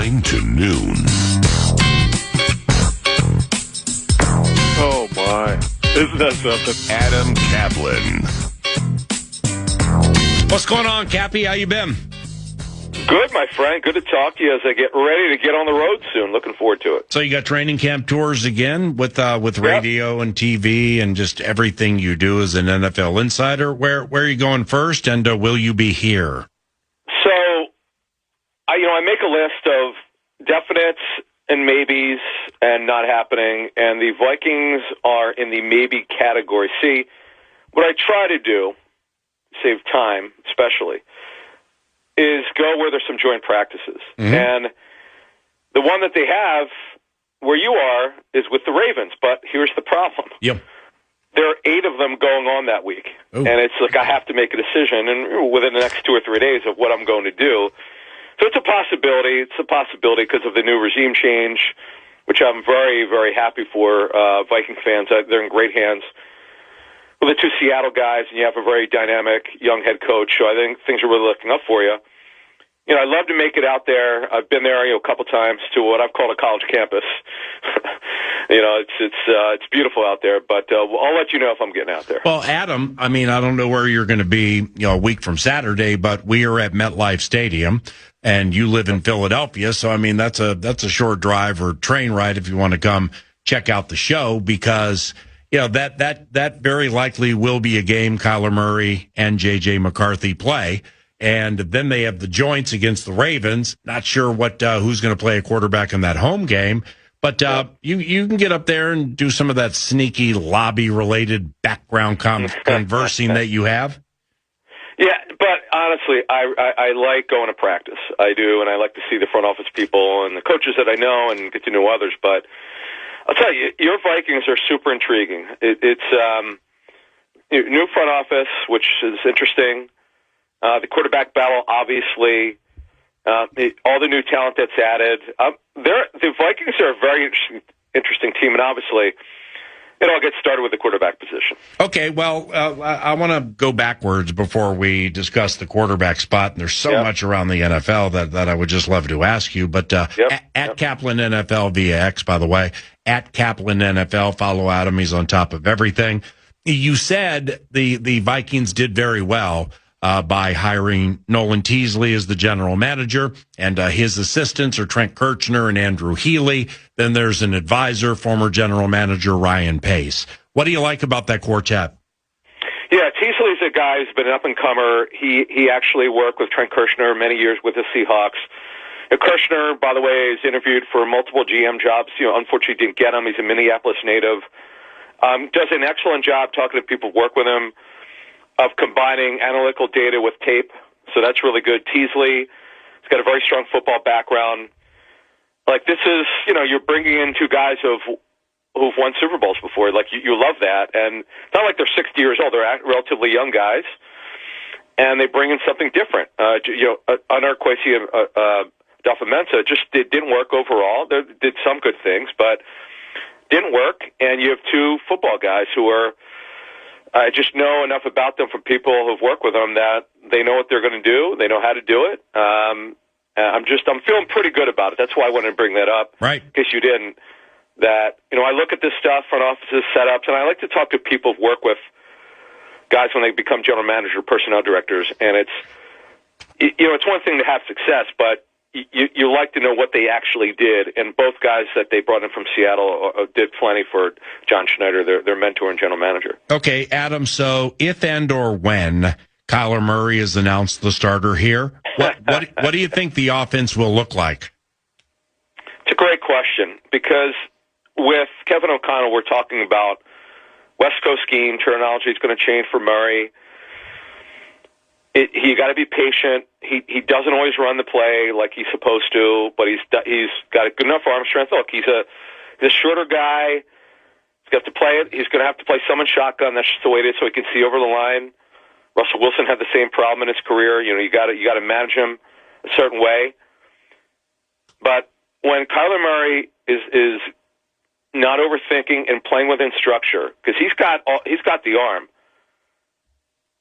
9 to noon. Oh, my. Isn't that something? Adam Caplan. What's going on, Cappy? How you been? Good, my friend. Good to talk to you as I get ready to get on the road soon. Looking forward to it. So you got training camp tours again with radio and TV and just everything you do as an NFL insider. Where are you going first, and will you be here? So, I make a list of definites and maybes and not happening, and the Vikings are in the maybe category. See, what I try to do, save time especially, is go where there's some joint practices. Mm-hmm. And the one that they have where you are is with the Ravens, but here's the problem. Yep. There are 8 of them going on that week. Ooh. And it's like I have to make a decision and within the next 2 or 3 days of what I'm going to do. So it's a possibility. It's a possibility because of the new regime change, which I'm very, very happy for Viking fans. They're in great hands with the 2 Seattle guys, and you have a very dynamic young head coach. So I think things are really looking up for you. I'd love to make it out there. I've been there, a couple times to what I've called a college campus. It's beautiful out there, but I'll let you know if I'm getting out there. Well, Adam, I don't know where you're going to be, a week from Saturday, but we are at MetLife Stadium, and you live in Philadelphia, so that's a short drive or train ride if you want to come check out the show, because that very likely will be a game Kyler Murray and J.J. McCarthy play. And then they have the joints against the Ravens. Not sure who's going to play a quarterback in that home game. But you can get up there and do some of that sneaky lobby-related background conversing that you have. Yeah, but honestly, I like going to practice. I do, and I like to see the front office people and the coaches that I know and get to know others. But I'll tell you, your Vikings are super intriguing. It's new front office, which is interesting. The quarterback battle, obviously, all the new talent that's added. The Vikings are a very interesting team, and obviously, it all gets started with the quarterback position. Okay, well, I want to go backwards before we discuss the quarterback spot, and there's so much around the NFL that I would just love to ask you. But at Caplan NFL via X, by the way, at Caplan NFL, follow Adam. He's on top of everything. You said the Vikings did very well by hiring Nolan Teasley as the general manager, and his assistants are Trent Kirchner and Andrew Healy. Then there's an advisor, former general manager Ryan Pace. What do you like about that quartet? Yeah, Teasley's a guy who's been an up-and-comer. He actually worked with Trent Kirchner many years with the Seahawks. Kirchner, by the way, is interviewed for multiple GM jobs. Unfortunately didn't get him. He's a Minneapolis native. Does an excellent job talking to people who work with him, of combining analytical data with tape. So that's really good. Teasley, he's got a very strong football background. Like, this is, you're bringing in 2 guys who've won Super Bowls before. Like, you love that. And it's not like they're 60 years old. They're relatively young guys. And they bring in something different. Anar Kwesi Dafamensa just didn't work overall. They did some good things, but didn't work. And you have 2 football guys who are, I just know enough about them from people who've worked with them that they know what they're going to do. They know how to do it. I'm feeling pretty good about it. That's why I wanted to bring that up. Right. In case you didn't. That, I look at this stuff, front offices, setups, and I like to talk to people who've worked with guys when they become general manager, personnel directors. And it's one thing to have success, but you like to know what they actually did, and both guys that they brought in from Seattle did plenty for John Schneider, their mentor and general manager. Okay, Adam, so if and or when Kyler Murray is announced the starter here, what do you think the offense will look like? It's a great question, because with Kevin O'Connell, we're talking about West Coast scheme. Terminology is going to change for Murray. You got to be patient. He doesn't always run the play like he's supposed to, but he's got a good enough arm strength. Look, he's a shorter guy. He's got to play it. He's going to have to play some in shotgun. That's just the way it is, so he can see over the line. Russell Wilson had the same problem in his career. You got to manage him a certain way. But when Kyler Murray is not overthinking and playing within structure, because he's got the arm.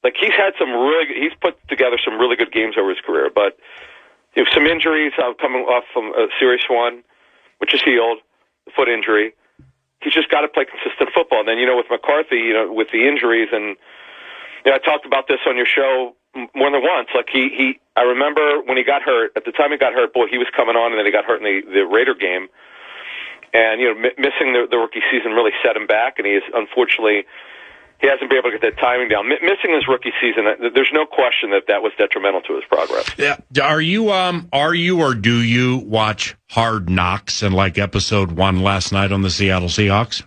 Like, he's put together some really good games over his career, but some injuries. Coming off from a serious one, which is healed, the foot injury. He's just got to play consistent football. And then, with McCarthy, with the injuries, and I talked about this on your show more than once. Like I remember when he got hurt. At the time he got hurt, boy, he was coming on, and then he got hurt in the Raider game. And missing the rookie season really set him back, and he is unfortunately. He hasn't been able to get that timing down. Missing his rookie season, there's no question that was detrimental to his progress. Yeah. Are you or do you watch Hard Knocks and like episode 1 last night on the Seattle Seahawks?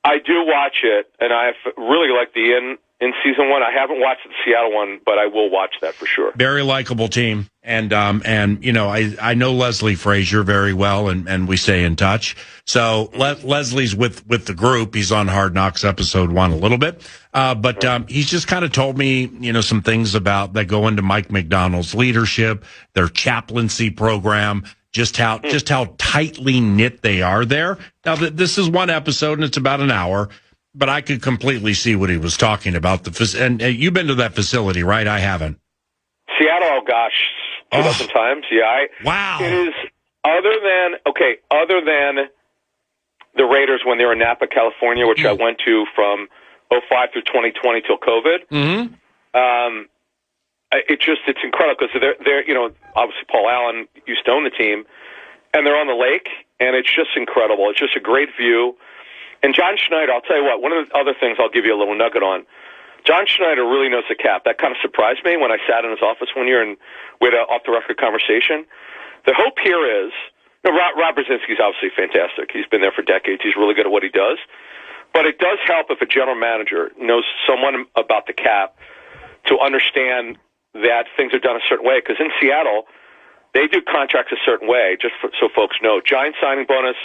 I do watch it, and I really like the in season 1. I haven't watched the Seattle one, but I will watch that for sure. Very likable team. And I know Leslie Frazier very well, and we stay in touch. So Leslie's with the group. He's on Hard Knocks episode 1 a little bit. But he's just kind of told me, some things about that go into Mike McDonald's leadership, their chaplaincy program, just how tightly knit they are there. Now, this is one episode, and it's about an hour. But I could completely see what he was talking about. And you've been to that facility, right? I haven't. Seattle, oh gosh, 2,000 times. Yeah. Wow. It is other than the Raiders when they were in Napa, California, which I went to from 2005 through 2020 till COVID. Mm-hmm. It's incredible because they're obviously Paul Allen used to own the team, and they're on the lake, and it's just incredible. It's just a great view. And John Schneider, I'll tell you what, one of the other things I'll give you a little nugget on, John Schneider really knows the cap. That kind of surprised me when I sat in his office one year and we had an off-the-record conversation. The hope here is, Rob Brzezinski's obviously fantastic. He's been there for decades. He's really good at what he does. But it does help if a general manager knows someone about the cap to understand that things are done a certain way. Because in Seattle, they do contracts a certain way, just so folks know. Giant signing bonus,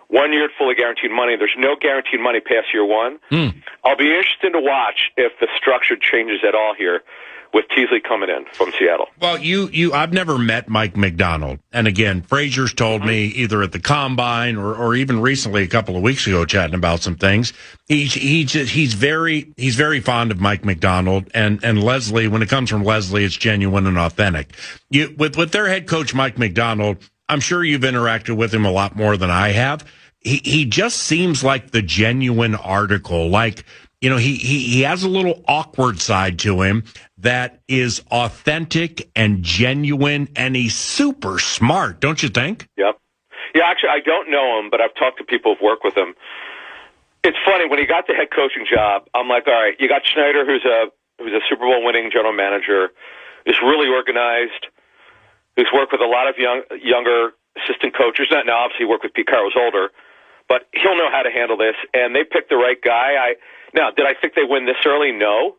1 year fully guaranteed money. There's no guaranteed money past year 1. I'll be interested to watch if the structure changes at all here with Teasley coming in from Seattle. Well, I've never met Mike McDonald. And again, Frazier's told me either at the Combine or even recently a couple of weeks ago chatting about some things. He's very fond of Mike McDonald and Leslie. When it comes from Leslie, it's genuine and authentic. With their head coach, Mike McDonald, I'm sure you've interacted with him a lot more than I have. He just seems like the genuine article. Like, he has a little awkward side to him that is authentic and genuine, and he's super smart, don't you think? Yep. Yeah, actually, I don't know him, but I've talked to people who've worked with him. It's funny, when he got the head coaching job, I'm like, all right, you got Schneider, who's a Super Bowl winning general manager, who's really organized, who's worked with a lot of younger assistant coaches. Now, obviously, he worked with Pete Carroll's older, but he'll know how to handle this, and they picked the right guy. Now, did I think they win this early? No.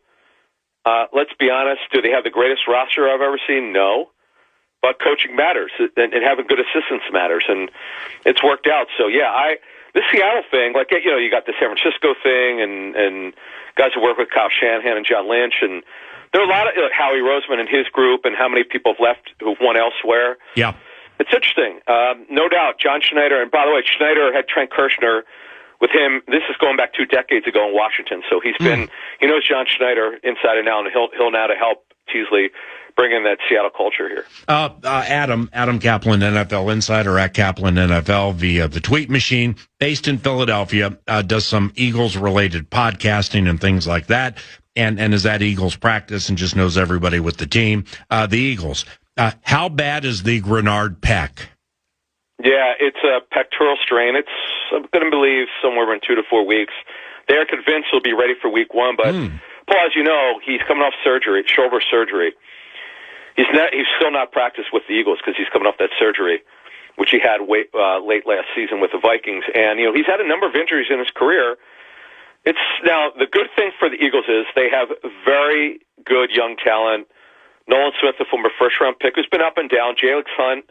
Let's be honest. Do they have the greatest roster I've ever seen? No. But coaching matters, and having good assistants matters, and it's worked out. So, yeah, this Seattle thing, like, you got the San Francisco thing, and guys who work with Kyle Shanahan and John Lynch, and there are a lot of Howie Roseman and his group, and how many people have left who've won elsewhere. Yeah. It's interesting. No doubt, John Schneider, and by the way, Schneider had Trent Kirshner with him. This is going back 2 decades ago in Washington, so he knows John Schneider inside and out, and he'll now to help Teasley bring in that Seattle culture here. Adam Caplan, NFL Insider at Caplan NFL via the tweet machine, based in Philadelphia, does some Eagles-related podcasting and things like that, and is at Eagles practice and just knows everybody with the team. The Eagles. How bad is the Grenard peck? Yeah, it's a pectoral strain. I'm going to believe somewhere in 2 to 4 weeks. They are convinced he'll be ready for week 1, but Paul, as you know, he's coming off surgery, shoulder surgery. He's still not practiced with the Eagles because he's coming off that surgery, which he had late last season with the Vikings. And, he's had a number of injuries in his career. Now, the good thing for the Eagles is they have very good young talent. Nolan Smith, the former first-round pick, who's been up and down. Jalen Hunt,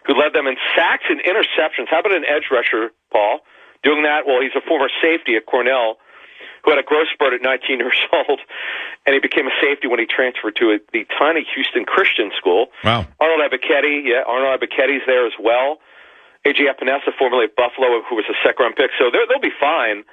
who led them in sacks and interceptions. How about an edge rusher, Paul, doing that? Well, he's a former safety at Cornell who had a growth spurt at 19 years old, and he became a safety when he transferred to the tiny Houston Christian School. Wow. Arnold Ebiketti's there as well. A.J. Epinesa, formerly at Buffalo, who was a second-round pick. So they'll be fine.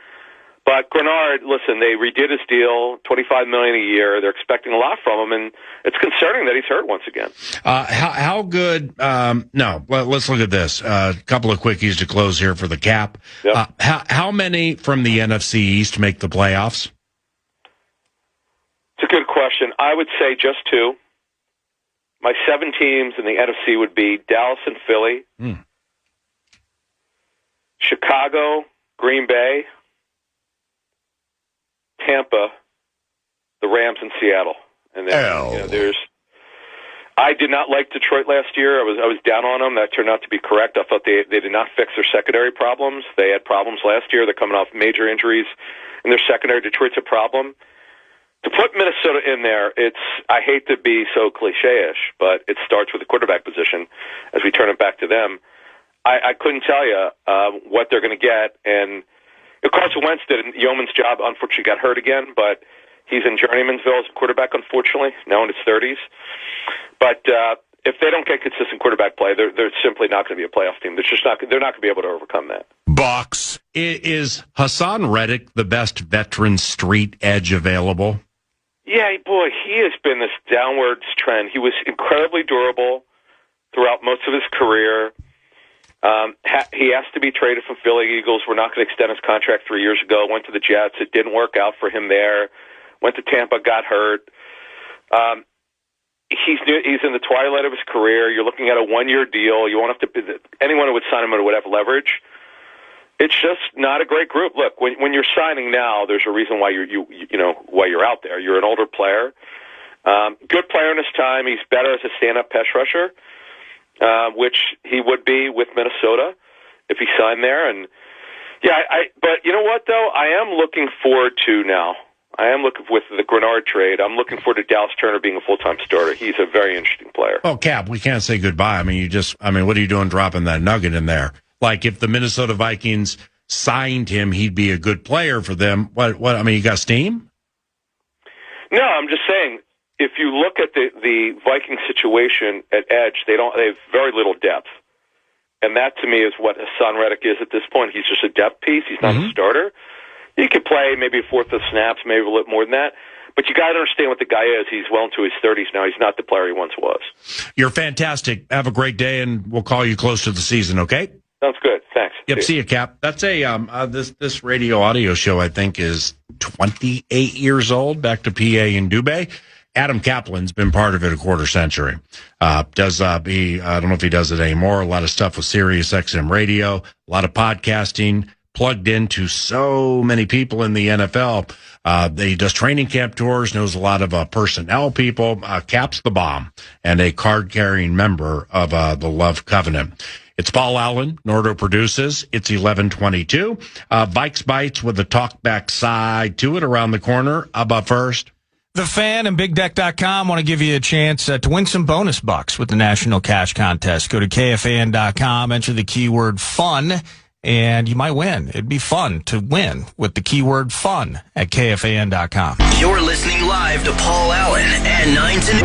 But Grenard, listen, they redid his deal, $25 million a year. They're expecting a lot from him, and it's concerning that he's hurt once again. How good? Let's look at this. A couple of quickies to close here for the cap. Yep. How many from the NFC East make the playoffs? It's a good question. I would say just 2. My 7 teams in the NFC would be Dallas and Philly, Chicago, Green Bay, Tampa, the Rams, and Seattle. And then I did not like Detroit last year. I was down on them. That turned out to be correct. I thought they did not fix their secondary problems. They had problems last year. They're coming off major injuries in their secondary. Detroit's a problem. To put Minnesota in there, I hate to be so cliche-ish, but it starts with the quarterback position as we turn it back to them. I couldn't tell you what they're going to get, and Carson Wentz did yeoman's job. Unfortunately, got hurt again, but he's in journeymansville as a quarterback, unfortunately, now in his 30s. But if they don't get consistent quarterback play, they're simply not going to be a playoff team. They're not going to be able to overcome that. Box. Is Hassan Reddick the best veteran street edge available? Yeah, boy, he has been this downwards trend. He was incredibly durable throughout most of his career. He asked to be traded from Philly Eagles. We're not going to extend his contract 3 years ago. Went to the Jets. It didn't work out for him there. Went to Tampa, got hurt. He's in the twilight of his career. You're looking at a 1-year deal. You won't have to. Anyone who would sign him would have leverage. It's just not a great group. Look, when you're signing now, there's a reason why why you're out there. You're an older player, good player in his time. He's better as a stand-up pass rusher, which he would be with Minnesota if he signed there. And but you know what though, I am looking forward to now. I am looking with the Grenard trade. I'm looking forward to Dallas Turner being a full-time starter. He's a very interesting player. Oh, Cap, we can't say goodbye. What are you doing dropping that nugget in there? Like, if the Minnesota Vikings signed him, he'd be a good player for them. You got steam? No, I'm just saying, if you look at the Viking situation at edge, they have very little depth. And that, to me, is what Hassan Reddick is at this point. He's just a depth piece. He's not a starter. He could play maybe a fourth of snaps, maybe a little more than that. But you got to understand what the guy is. He's well into his 30s now. He's not the player he once was. You're fantastic. Have a great day, and we'll call you close to the season, okay? Sounds good. Thanks. Yep. See you, Cap. That's this radio audio show, I think, is 28 years old. Back to PA in Dubé. Adam Caplan's been part of it a quarter century. I don't know if he does it anymore. A lot of stuff with Sirius XM radio, a lot of podcasting, plugged into so many people in the NFL. He does training camp tours, knows a lot of personnel people. Cap's the bomb and a card-carrying member of the Love Covenant. It's Paul Allen. Nordo produces. It's 11:22. Vikes Bites with a talkback side to it around the corner. But first, The Fan and BigDeck.com want to give you a chance to win some bonus bucks with the National Cash Contest. Go to KFAN.com, enter the keyword FUN, and you might win. It'd be fun to win with the keyword FUN at KFAN.com. You're listening live to Paul Allen at 9 to noon.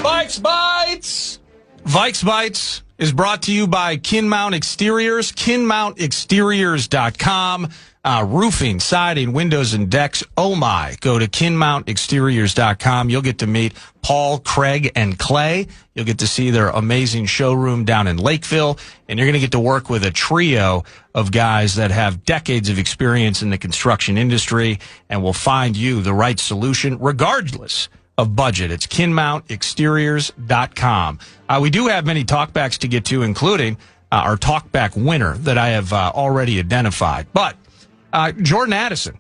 Vikes Bites! Vikes Bites is brought to you by Kinmount Exteriors, KinmountExteriors.com. Roofing, siding, windows, and decks. Oh, my. Go to KinmountExteriors.com. You'll get to meet Paul, Craig, and Clay. You'll get to see their amazing showroom down in Lakeville. And you're going to get to work with a trio of guys that have decades of experience in the construction industry and will find you the right solution regardless of budget. It's KinmountExteriors.com. We do have many talkbacks to get to, including our talkback winner that I have already identified. But Jordan Addison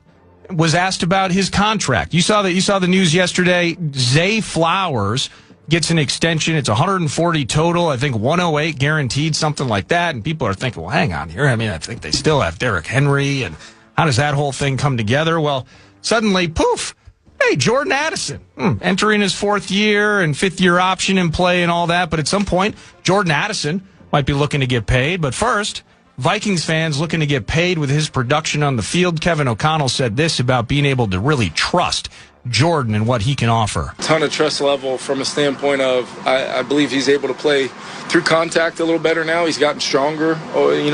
was asked about his contract. You saw the news yesterday. Zay Flowers gets an extension. It's 140 total. I think 108 guaranteed, something like that. And people are thinking, well, hang on here. I mean, I think they still have Derrick Henry. And how does that whole thing come together? Well, suddenly, poof. Hey, Jordan Addison, entering his 4th year and 5th year option in play and all that. But at some point, Jordan Addison might be looking to get paid. But first, Vikings fans looking to get paid with his production on the field. Kevin O'Connell said this about being able to really trust Jordan and what he can offer. Ton of trust level from a standpoint of I believe he's able to play through contact a little better now. He's gotten stronger,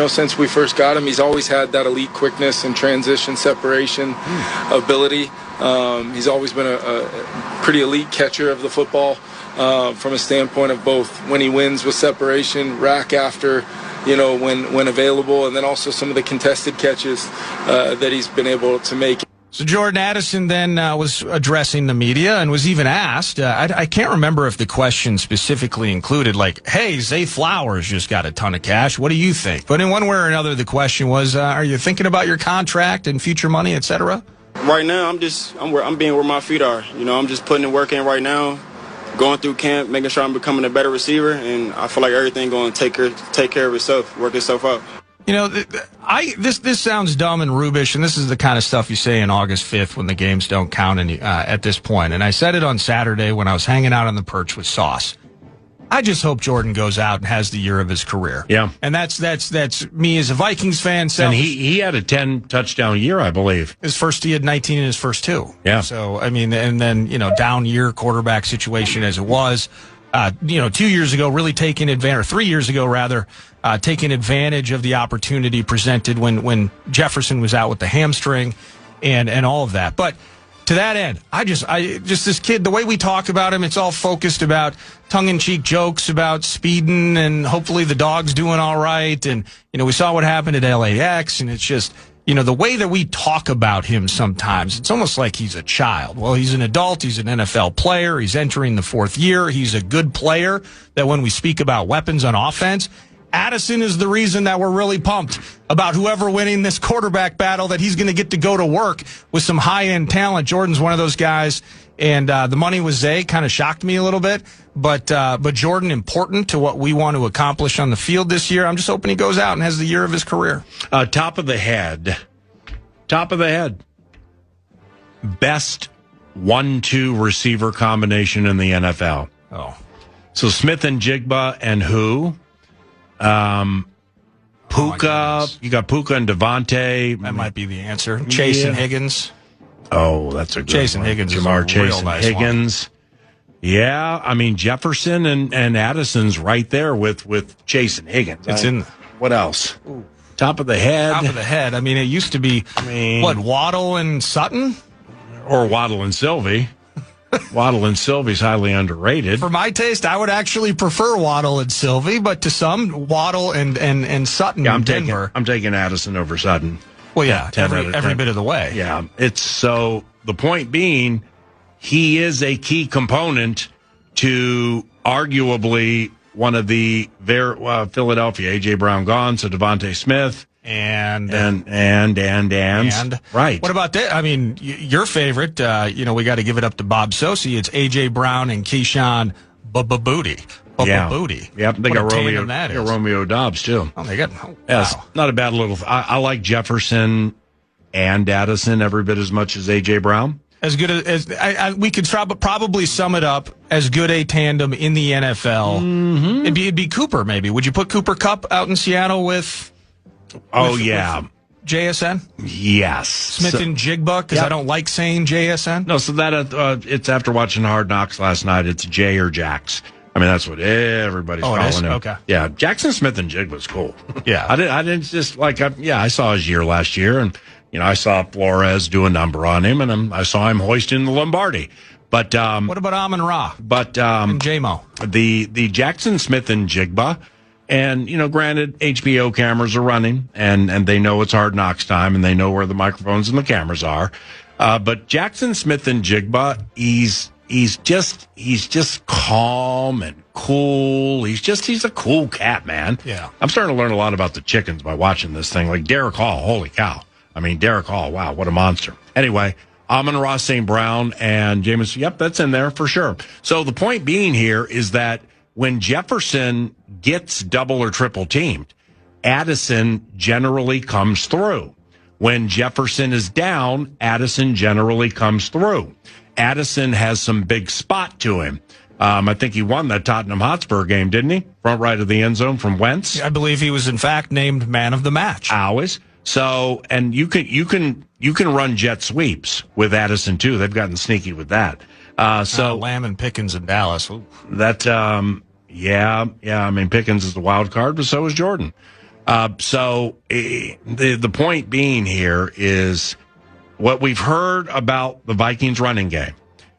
since we first got him. He's always had that elite quickness and transition separation ability. He's always been a pretty elite catcher of the football from a standpoint of both when he wins with separation, rack after, when available, and then also some of the contested catches that he's been able to make. So Jordan Addison then was addressing the media and was even asked, I can't remember if the question specifically included, like, hey, Zay Flowers just got a ton of cash. What do you think? But in one way or another, the question was, are you thinking about your contract and future money, et cetera? Right now, I'm being where my feet are. I'm just putting the work in right now, going through camp, making sure I'm becoming a better receiver, and I feel like everything going to take care of itself, work itself out. This sounds dumb and rubish, and this is the kind of stuff you say in August 5th when the games don't count at this point. And I said it on Saturday when I was hanging out on the perch with Sauce. I just hope Jordan goes out and has the year of his career. Yeah. And that's me as a Vikings fan. And he had a 10-touchdown year, I believe. He had 19 in his first two. Yeah. So, and then, down year quarterback situation as it was. 2 years ago, really taking advantage, or 3 years ago, rather, taking advantage of the opportunity presented when Jefferson was out with the hamstring and all of that. But to that end, I just this kid, the way we talk about him, it's all focused about tongue-in-cheek jokes about speeding and hopefully the dog's doing all right. And, we saw what happened at LAX, and it's just, the way that we talk about him sometimes, it's almost like he's a child. Well, he's an adult. He's an NFL player. He's entering the fourth year. He's a good player that when we speak about weapons on offense, Addison is the reason that we're really pumped about whoever winning this quarterback battle, that he's going to get to go to work with some high-end talent. Jordan's one of those guys, and the money with Zay kind of shocked me a little bit. But Jordan, important to what we want to accomplish on the field this year. I'm just hoping he goes out and has the year of his career. Top of the head. Best 1-2 receiver combination in the NFL. Oh. So Smith and Jigba and who? Puka. You got Puka and Devontae. That might be the answer. Chase and Higgins. Oh, that's a good Chase one. and Higgins Jamar is a Chase real and nice Higgins. One. Yeah, Jefferson and Addison's right there with Chase and Higgins. It's in. What else? Ooh. Top of the head. It used to be, Waddle and Sutton? Or Waddle and Sylvie. Waddle and Sylvie's highly underrated. For my taste, I would actually prefer Waddle and Sylvie, but to some, Waddle and Sutton. Yeah, I'm taking Addison over Sutton. Well, yeah, every bit of the way. Yeah, it's so the point being, he is a key component to arguably one of the Philadelphia, A.J. Brown gone, so Devontae Smith. And right. What about that? Your favorite, we got to give it up to Bob Sosi. It's A.J. Brown and Keyshawn Booty. Booty. Yep, they got Romeo Dobbs, too. Oh, they got, yes, not a bad little, I like Jefferson and Addison every bit as much as A.J. Brown. As good as we could probably sum it up as good a tandem in the NFL. Mm-hmm. It'd be Cooper, maybe. Would you put Cooper Kupp out in Seattle with JSN? Yes. Smith and Jigba, because I don't like saying JSN. No, so that it's after watching Hard Knocks last night. It's Jay or Jax. That's what everybody's calling him. Okay. Yeah, Jackson Smith and Jigba's cool. Yeah. I didn't just I saw his year last year, and I saw Flores do a number on him, and I saw him hoisting the Lombardi. But what about Amon-Ra? And J-Mo? The Jackson Smith and Jigba. And, granted, HBO cameras are running, and they know it's Hard Knocks time, and they know where the microphones and the cameras are. But Jackson Smith and Jigba, he's just calm and cool. He's a cool cat, man. Yeah. I'm starting to learn a lot about the chickens by watching this thing. Like Derek Hall, holy cow. Derek Hall, wow, what a monster. Anyway, Amon-Ra St. Brown and Jameis, yep, that's in there for sure. So the point being here is that when Jefferson gets double or triple teamed, Addison generally comes through. When Jefferson is down, Addison generally comes through. Addison has some big spot to him. I think he won that Tottenham Hotspur game, didn't he? Front right of the end zone from Wentz. I believe he was, in fact, named man of the match. Always. So, and you can run jet sweeps with Addison too. They've gotten sneaky with that. So Lamb and Pickens in Dallas. Ooh. That, yeah. I mean, Pickens is the wild card, but so is Jordan. So the point being here is what we've heard about the Vikings running game.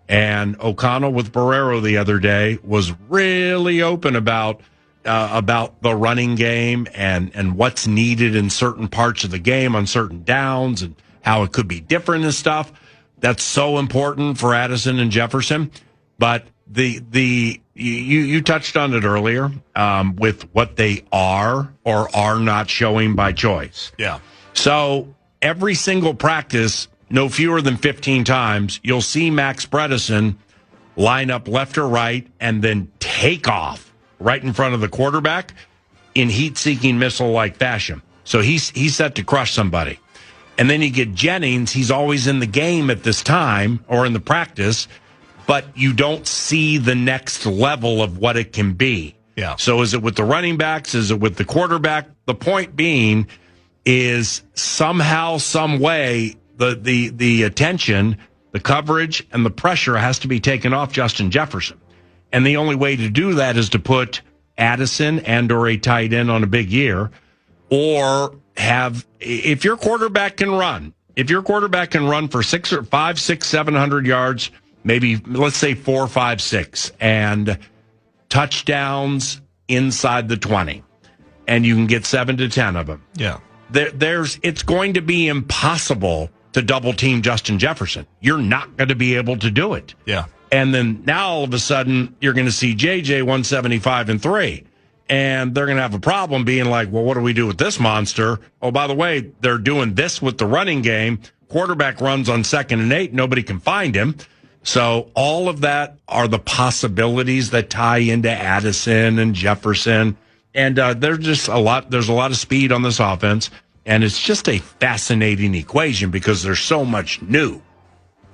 And O'Connell with Barrero the other day was really open about the running game and what's needed in certain parts of the game on certain downs and how it could be different and stuff. That's so important for Addison and Jefferson. But you touched on it earlier with what they are or are not showing by choice. Yeah. So every single practice, no fewer than 15 times, you'll see Max Bredesen line up left or right and then take off right in front of the quarterback in heat-seeking missile-like fashion. So he's set to crush somebody. And then you get Jennings. He's always in the game at this time or in the practice, but you don't see the next level of what it can be. Yeah. So is it with the running backs? Is it with the quarterback? The point being is somehow, some way, the attention, the coverage, and the pressure has to be taken off Justin Jefferson. And the only way to do that is to put Addison and or a tight end on a big year, or have, if your quarterback can run for 500, 600, 700 yards, maybe let's say 4, 5, 6, and touchdowns inside the 20, and you can get 7 to 10 of them. Yeah. It's going to be impossible to double team Justin Jefferson. You're not going to be able to do it. Yeah. And then now all of a sudden you're going to see JJ 175 and 3. And they're going to have a problem being like, well, what do we do with this monster? Oh, by the way, they're doing this with the running game. Quarterback runs on 2nd and 8. Nobody can find him. So all of that are the possibilities that tie into Addison and Jefferson. And there's just a lot of speed on this offense. And it's just a fascinating equation because there's so much new.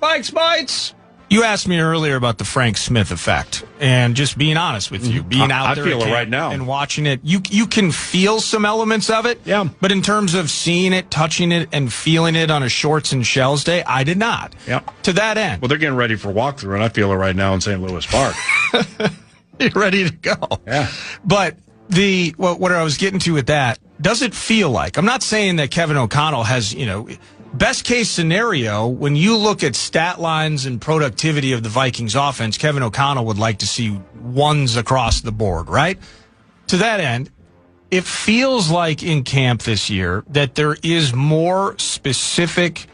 Vikes Bites. You asked me earlier about the Frank Smith effect, and just being honest with you, being out there I feel it right now and watching it, you can feel some elements of it. Yeah. But in terms of seeing it, touching it, and feeling it on a shorts and shells day, I did not. Yeah. To that end. Well, they're getting ready for walkthrough, and I feel it right now in St. Louis Park. You're ready to go. Yeah. But what I was getting to with that, does it feel like, I'm not saying that Kevin O'Connell has, best case scenario, when you look at stat lines and productivity of the Vikings offense, Kevin O'Connell would like to see ones across the board, right? To that end, it feels like in camp this year that there is more specific,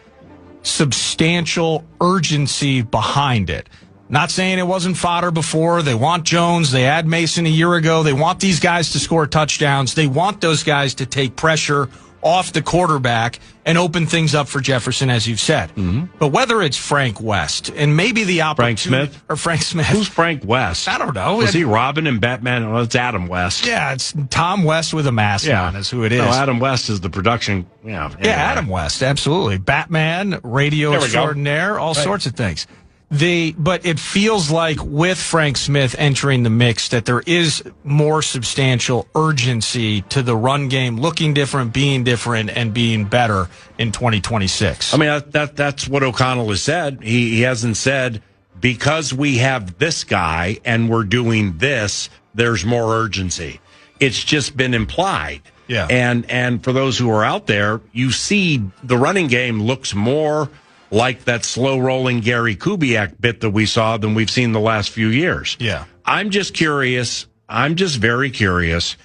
substantial urgency behind it. Not saying it wasn't fodder before. They want Jones. They had Mason a year ago. They want these guys to score touchdowns. They want those guys to take pressure off the quarterback and open things up for Jefferson, as you've said. Mm-hmm. But whether it's Frank West and maybe the opportunity... Frank Smith. Who's Frank West? I don't know. Was he Robin and Batman? Well, it's Adam West. Yeah, it's Tom West with a mask on is who it is. No, Adam West is the production... Yeah, Adam West, absolutely. Batman, radio extraordinaire, all sorts of things. But it feels like with Frank Smith entering the mix that there is more substantial urgency to the run game looking different, and being better in 2026. I mean, that's what O'Connell has said. He hasn't said, because we have this guy and we're doing this, there's more urgency. It's just been implied. Yeah. And for those who are out there, you see the running game looks more like that slow-rolling Gary Kubiak bit that we saw than we've seen the last few years. Yeah. I'm just very curious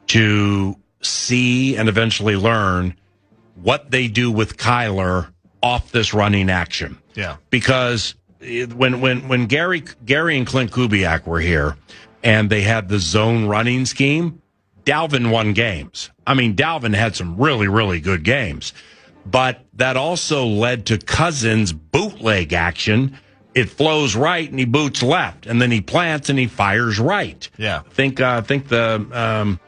to see and eventually learn what they do with Kyler off this running action. Yeah. Because when Gary and Clint Kubiak were here and they had the zone running scheme, Dalvin won games. I mean, Dalvin had some really, really good games. But that also led to Cousins' bootleg action. It flows right and he boots left, and then he plants and he fires right. Yeah, think the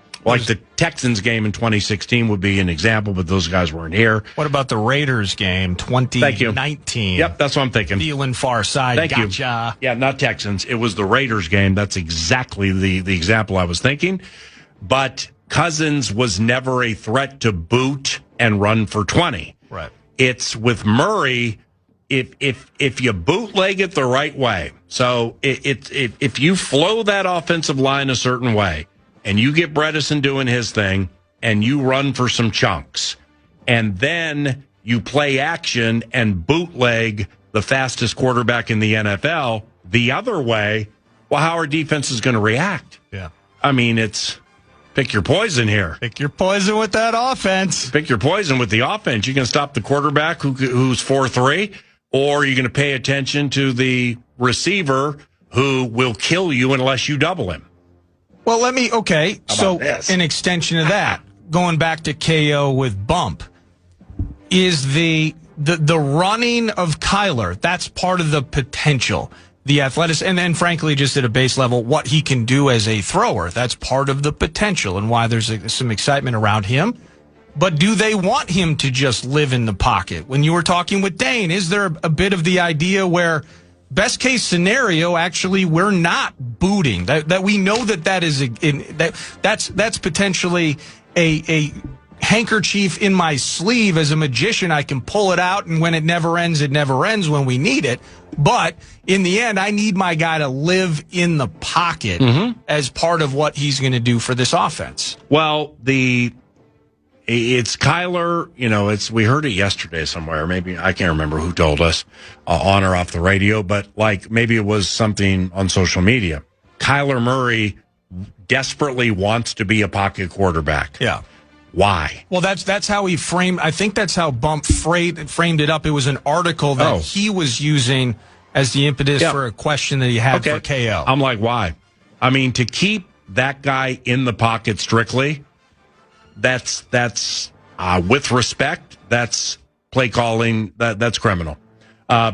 Texans game in 2016 would be an example, but those guys weren't here. What about the Raiders game 2019? Yep, that's what I'm thinking. Feeling far side. Thank gotcha. you. Yeah, not Texans. It was the Raiders game. That's exactly the example I was thinking. But Cousins was never a threat to boot and run for 20. Right. It's with Murray, if you bootleg it the right way. So if you flow that offensive line a certain way, and you get Bredesen doing his thing, and you run for some chunks, and then you play action and bootleg the fastest quarterback in the NFL the other way, well, how our defense is going to react? Yeah. I mean, it's pick your poison here. Pick your poison with that offense. Pick your poison with the offense. You can stop the quarterback who's 4-3, or you're going to pay attention to the receiver who will kill you unless you double him. Well, so an extension of that, going back to KO with Bump, is the running of Kyler. That's part of the potential. The athleticism, and then frankly, just at a base level, what he can do as a thrower. That's part of the potential and why there's some excitement around him. But do they want him to just live in the pocket? When you were talking with Dane, is there a bit of the idea where best case scenario, actually, we're not booting, that we know that is that's potentially a handkerchief in my sleeve as a magician. I can pull it out, and when it never ends when we need it. But in the end, I need my guy to live in the pocket as part of what he's going to do for this offense. Well, it's Kyler, we heard it yesterday somewhere. Maybe I can't remember who told us on or off the radio, but maybe it was something on social media. Kyler Murray desperately wants to be a pocket quarterback. Yeah. Why? Well, that's how he framed. I think that's how Bump framed it up. It was an article that he was using as the impetus for a question that he had for KO. I'm like, why? I mean, to keep that guy in the pocket strictly, that's with respect, that's play calling. That's criminal.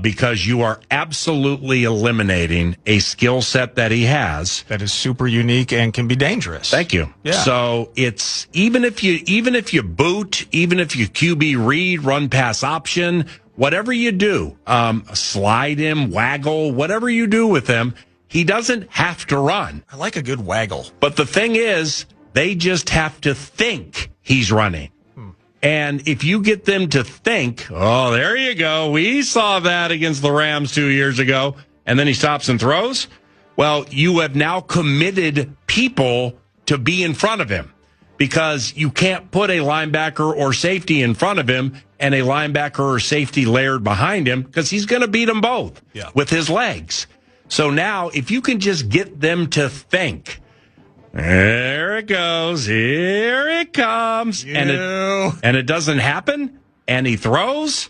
Because you are absolutely eliminating a skill set that he has that is super unique and can be dangerous. Thank you. Yeah. So it's even if you boot, even if you QB read, run pass option, whatever you do, slide him, waggle, whatever you do with him, he doesn't have to run. I like a good waggle. But the thing is, they just have to think he's running. And if you get them to think, oh, there you go, we saw that against the Rams 2 years ago, and then he stops and throws, well, you have now committed people to be in front of him because you can't put a linebacker or safety in front of him and a linebacker or safety layered behind him because he's going to beat them both with his legs. So now if you can just get them to think, there it goes. Here it comes. And it doesn't happen. And he throws.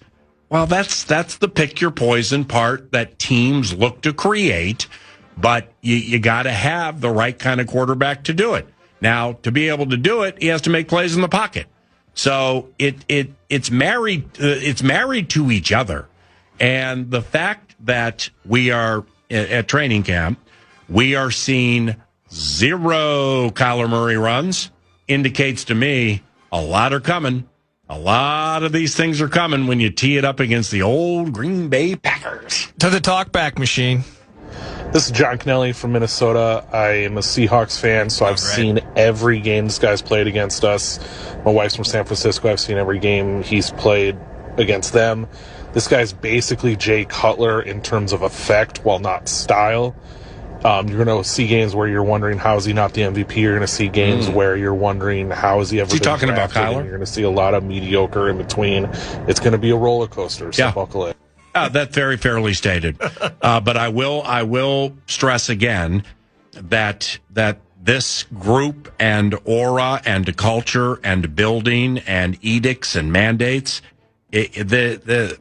Well, that's the pick your poison part that teams look to create. But you got to have the right kind of quarterback to do it. Now, to be able to do it, he has to make plays in the pocket. So it's married to each other. And the fact that we are at training camp, we are seeing 0 Kyler Murray runs indicates to me a lot are coming. A lot of these things are coming when you tee it up against the old Green Bay Packers. To the talkback machine. This is John Kennelly from Minnesota. I am a Seahawks fan, so I've seen every game this guy's played against us. My wife's from San Francisco. I've seen every game he's played against them. This guy's basically Jay Cutler in terms of effect, while not style. You're going to see games where you're wondering, how is he not the MVP? You're going to see games where you're wondering, how is he ever been talking about drafted? Kyler? And you're going to see a lot of mediocre in between. It's going to be a roller coaster, so buckle in. That's very fairly stated. But I will stress again that this group and aura and culture and building and edicts and mandates, they're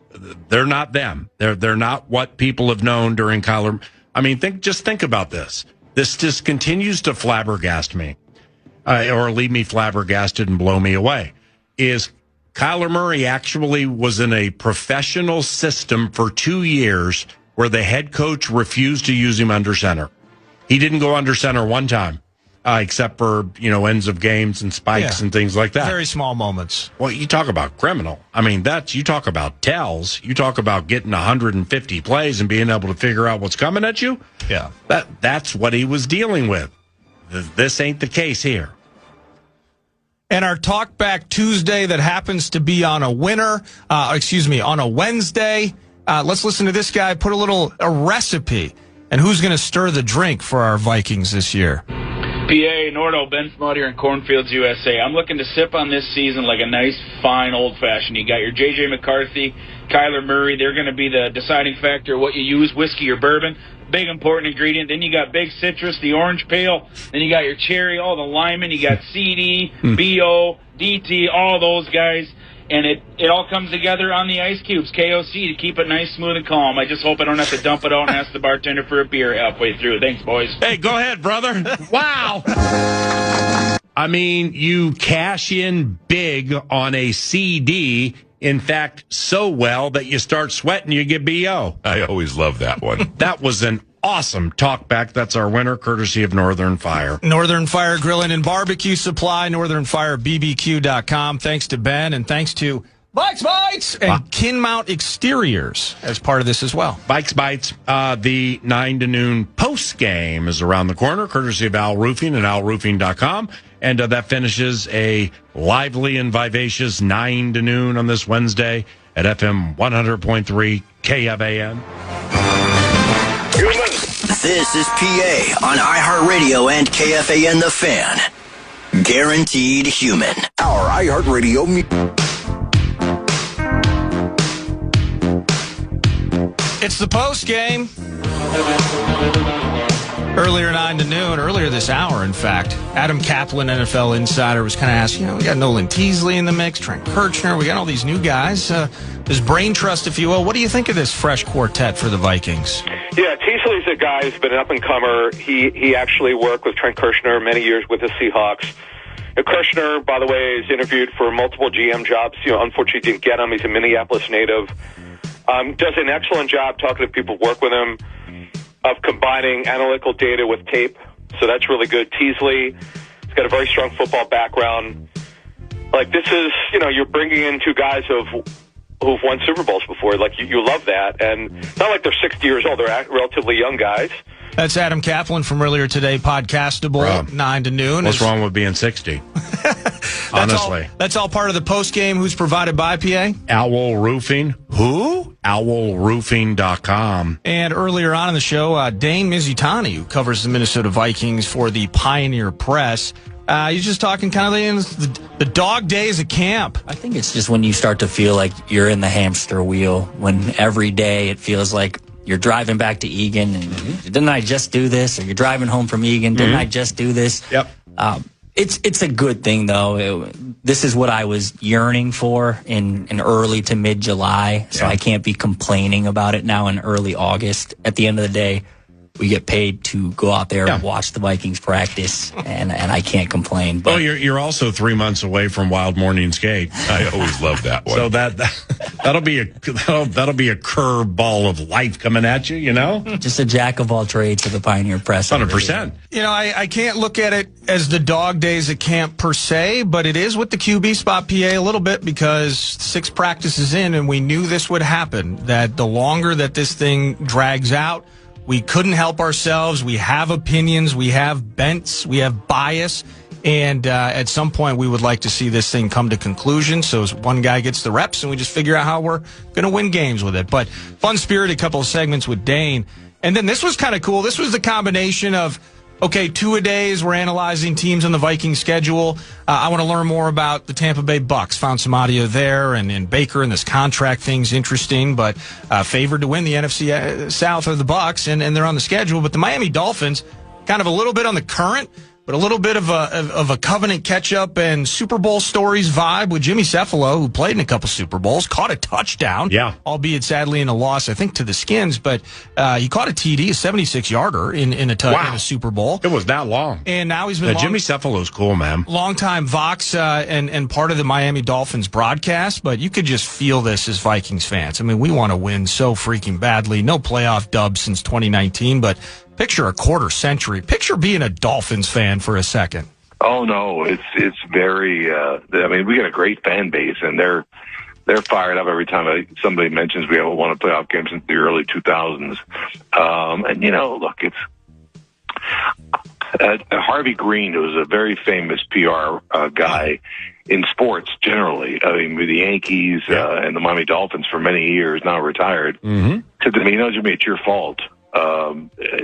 not them. They're not what people have known during Kyler. I mean, think about this. This just continues to flabbergast me, or leave me flabbergasted and blow me away. Is Kyler Murray actually was in a professional system for 2 years where the head coach refused to use him under center. He didn't go under center one time, except for, ends of games and spikes and things like that. Very small moments. Well, you talk about criminal. I mean, you talk about tells. You talk about getting 150 plays and being able to figure out what's coming at you. Yeah. That's what he was dealing with. This ain't the case here. And our Talkback Tuesday that happens to be on a on a Wednesday. Let's listen to this guy put a recipe and who's going to stir the drink for our Vikings this year. PA, Nordo, Ben Smut here in Cornfields, USA. I'm looking to sip on this season like a nice, fine old-fashioned. You got your J.J. McCarthy, Kyler Murray. They're going to be the deciding factor of what you use, whiskey or bourbon. Big important ingredient. Then you got big citrus, the orange peel. Then you got your cherry, all the lemon. You got CD, BO, DT, all those guys. And it all comes together on the ice cubes, KOC, to keep it nice, smooth, and calm. I just hope I don't have to dump it out and ask the bartender for a beer halfway through. Thanks, boys. Hey, go ahead, brother. Wow. I mean, you cash in big on a CD. In fact, so well that you start sweating, you get BO. I always love that one. That was an awesome talkback. That's our winner, courtesy of Northern Fire. Northern Fire Grilling and Barbecue Supply, northernfirebbq.com. Thanks to Ben and thanks to Vikes Bites and Kinmount Exteriors as part of this as well. Vikes Bites, the 9 to noon post game is around the corner, courtesy of Al Roofing and alroofing.com. And that finishes a lively and vivacious 9 to noon on this Wednesday at FM 100.3 KFAN. This is PA on iHeartRadio and KFAN The Fan. Guaranteed human. Our iHeartRadio. It's the post game. Earlier 9 to noon, earlier this hour, in fact, Adam Caplan, NFL insider, was kind of asking, we got Nolan Teasley in the mix, Trent Kirchner, we got all these new guys. This brain trust, if you will. What do you think of this fresh quartet for the Vikings? Yeah, Teasley's a guy who's been an up-and-comer. He actually worked with Trent Kirchner many years with the Seahawks. Kirchner, by the way, is interviewed for multiple GM jobs. Unfortunately didn't get him. He's a Minneapolis native. Does an excellent job talking to people who work with him, of combining analytical data with tape. So that's really good. Teasley, he's got a very strong football background. Like, this is, you're bringing in two guys who've won Super Bowls before. Like, you love that. And it's not like they're 60 years old. They're relatively young guys. That's Adam Caplan from earlier today, podcastable, 9 to noon. What's wrong with being 60? Honestly. That's all part of the post-game. Who's provided by, PA? Owl Roofing. Who? OwlRoofing.com. And earlier on in the show, Dane Mizutani, who covers the Minnesota Vikings for the Pioneer Press. He's just talking kind of the dog days of camp. I think it's just when you start to feel like you're in the hamster wheel, when every day it feels like you're driving back to Egan and didn't I just do this? Or you're driving home from Egan, didn't I just do this? Yep. It's a good thing, though. This is what I was yearning for in early to mid-July, so I can't be complaining about it now in early August. At the end of the day, we get paid to go out there and watch the Vikings practice, and I can't complain. But you're also 3 months away from Wild Morning Skate. I always love that one. So that'll be a curveball of life coming at you, Just a jack of all trades for the Pioneer Press. 100%. I can't look at it as the dog days at camp per se, but it is with the QB spot, PA, a little bit, because 6 practices in, and we knew this would happen, that the longer that this thing drags out, we couldn't help ourselves. We have opinions. We have bents. We have bias. And at some point, we would like to see this thing come to conclusion. So one guy gets the reps, and we just figure out how we're going to win games with it. But fun-spirited couple of segments with Dane. And then this was kind of cool. This was the combination of, okay, 2-a-days, we're analyzing teams on the Vikings schedule. I want to learn more about the Tampa Bay Bucks. Found some audio there, and Baker and this contract thing's interesting, but favored to win the NFC South are the Bucks, and they're on the schedule. But the Miami Dolphins, kind of a little bit on the current, but a little bit of a covenant catch-up and Super Bowl stories vibe with Jimmy Cephalo, who played in a couple Super Bowls, caught a touchdown, albeit sadly in a loss, I think, to the Skins, but he caught a TD, a 76-yarder in a Super Bowl. It was that long. And now he's been Jimmy Cephalo's cool, man. Long-time Vox and part of the Miami Dolphins broadcast, but you could just feel this as Vikings fans. I mean, we want to win so freaking badly. No playoff dubs since 2019, but picture a quarter century. Picture being a Dolphins fan for a second. Oh no, it's very. We got a great fan base, and they're fired up every time somebody mentions we haven't won a playoff game since the early 2000s. Look, Harvey Green, who was a very famous PR guy in sports generally, I mean, with the Yankees and the Miami Dolphins for many years, now retired, said to me, Jimmy, it's your fault. I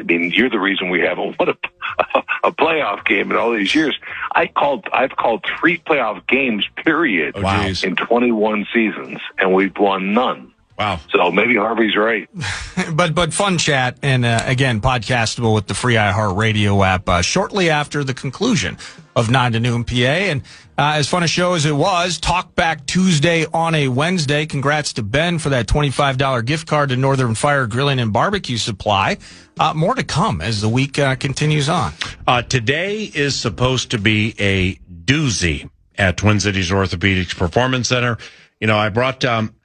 mean, you're the reason we haven't won a playoff game in all these years. I've called 3 playoff games, period, in 21 seasons, and we've won none. Wow. So maybe Harvey's right. But fun chat, and again, podcastable with the free iHeartRadio app shortly after the conclusion of 9 to Noon PA. And as fun a show as it was, Talkback Tuesday on a Wednesday. Congrats to Ben for that $25 gift card to Northern Fire Grilling and Barbecue Supply. More to come as the week continues on. Today is supposed to be a doozy at Twin Cities Orthopedics Performance Center. I brought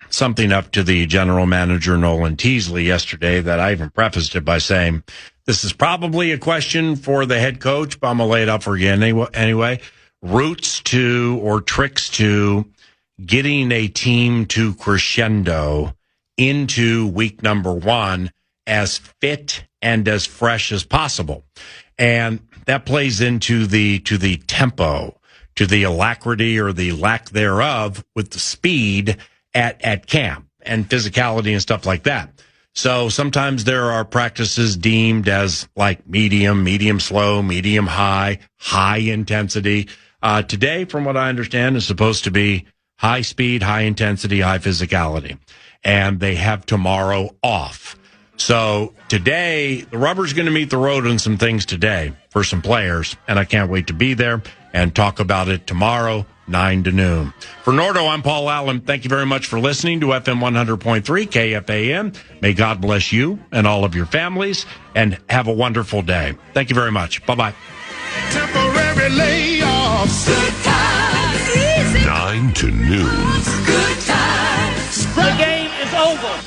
something up to the general manager, Nolan Teasley, yesterday that I even prefaced it by saying, this is probably a question for the head coach, but I'm going to lay it out for you anyway. Routes to or tricks to getting a team to crescendo into week number 1 as fit and as fresh as possible. And that plays into the tempo, to the alacrity or the lack thereof with the speed at camp and physicality and stuff like that. So sometimes there are practices deemed as like medium slow, medium high intensity. Today, from what I understand, is supposed to be high speed, high intensity, high physicality. And they have tomorrow off. So today, the rubber's going to meet the road on some things today for some players. And I can't wait to be there and talk about it tomorrow, 9 to noon. For Nordo, I'm Paul Allen. Thank you very much for listening to FM 100.3 KFAN. May God bless you and all of your families, and have a wonderful day. Thank you very much. Bye-bye. Temporary layoffs. Good times. Easy. 9 to noon. Good times. The game is over.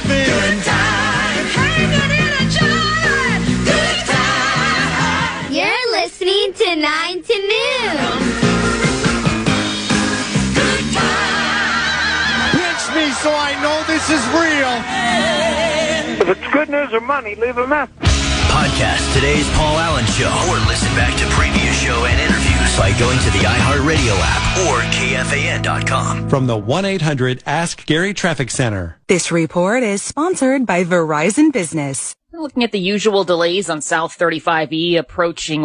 Good times. Hanging in a jar. Good times. You're listening to 9 to noon. So I know this is real. If it's good news or money, leave a message. Podcast today's Paul Allen Show, or listen back to previous show and interviews by going to the iHeartRadio app or KFAN.com. From the 1-800 Ask Gary Traffic Center. This report is sponsored by Verizon Business. Looking at the usual delays on South 35E approaching